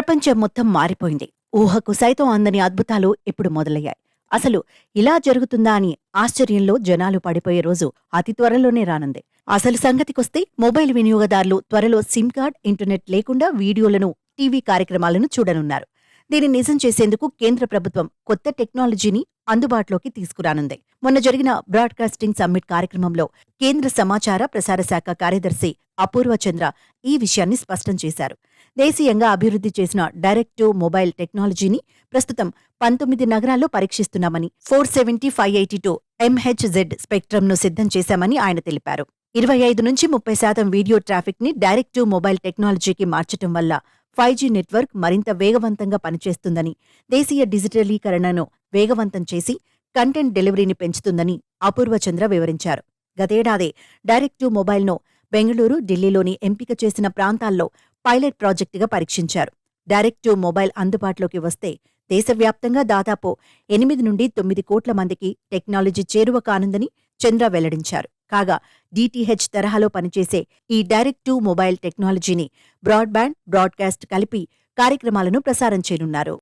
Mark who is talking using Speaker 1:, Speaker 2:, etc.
Speaker 1: ప్రపంచం మొత్తం మారిపోయింది. ఊహకు సైతం అందని అద్భుతాలు ఇప్పుడు మొదలయ్యాయి. అసలు ఇలా జరుగుతుందా అని ఆశ్చర్యంలో జనాలు పడిపోయే రోజు అతి త్వరలోనే రానుంది. అసలు సంగతికొస్తే మొబైల్ వినియోగదారులు త్వరలో సిమ్ కార్డ్, ఇంటర్నెట్ లేకుండా వీడియోలను, టీవీ కార్యక్రమాలను చూడనున్నారు. దీన్ని నిజం చేసేందుకు కేంద్ర ప్రభుత్వం కొత్త టెక్నాలజీని అందుబాటులోకి తీసుకురానుంది. మొన్న జరిగిన బ్రాడ్కాస్టింగ్ సమ్మిట్ కార్యక్రమంలో కేంద్ర సమాచార ప్రసార శాఖ కార్యదర్శి అపూర్వ చంద్ర ఈ విషయాన్ని స్పష్టం చేశారు. దేశీయంగా అభివృద్ధి చేసిన డైరెక్ట్ టు మొబైల్ టెక్నాలజీని ప్రస్తుతం 19 నగరాల్లో పరీక్షిస్తున్నామని, 470/582 MHz స్పెక్ట్రమ్ను సిద్ధం చేశామని ఆయన తెలిపారు. 25-30% వీడియో ట్రాఫిక్ ని డైరెక్ట్ టు మొబైల్ టెక్నాలజీకి మార్చటం వల్ల 5G నెట్వర్క్ మరింత వేగవంతంగా పనిచేస్తుందని, దేశీయ డిజిటలీకరణను వేగవంతం చేసి కంటెంట్ డెలివరీని పెంచుతుందని అపూర్వ చంద్ర వివరించారు. గతేడాది డైరెక్ట్ టు మొబైల్ను బెంగళూరు, ఢిల్లీలోని ఎంపిక చేసిన ప్రాంతాల్లో పైలట్ ప్రాజెక్టుగా పరీక్షించారు. డైరెక్ట్ టు మొబైల్ అందుబాటులోకి వస్తే దేశవ్యాప్తంగా దాదాపు 8-9 కోట్ల మందికి టెక్నాలజీ చేరువ కానుందని చంద్ర వెల్లడించారు. కాగా DTH తరహాలో పనిచేసే ఈ డైరెక్ట్ టు మొబైల్ టెక్నాలజీని బ్రాడ్బ్యాండ్, బ్రాడ్కాస్ట్ కలిపి కార్యక్రమాలను ప్రసారం చేయనున్నారు.